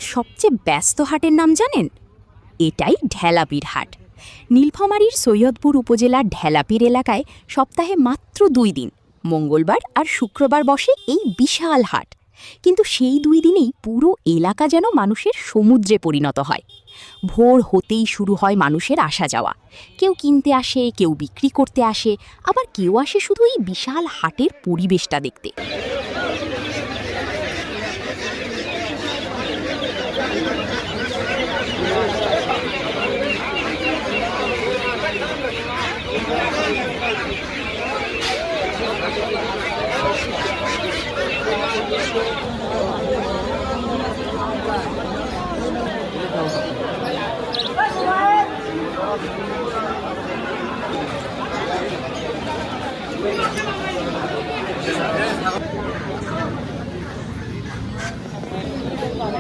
এলাকার সবচেয়ে ব্যস্ত হাটের নাম জানেন? এটাই ঢেলাপীর হাট। নীলফামারীর সৈয়দপুর উপজেলার ঢেলাপীর এলাকায় সপ্তাহে মাত্র 2 দিন, মঙ্গলবার আর শুক্রবার বসে এই বিশাল হাট। কিন্তু সেই 2 দিনেই পুরো এলাকা যেন মানুষের সমুদ্রে পরিণত হয়। ভোর হতেই শুরু হয় মানুষের আসা যাওয়া। কেউ কিনতে আসে, কেউ বিক্রি করতে আসে, আবার কেউ আসে শুধু এই বিশাল হাটের পরিবেশটা দেখতে।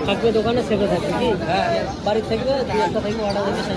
থাকবে দোকানে সেবে থাকবে কি বাড়ি থাকবে 2 একটা থাকবে অর্ডার দিতে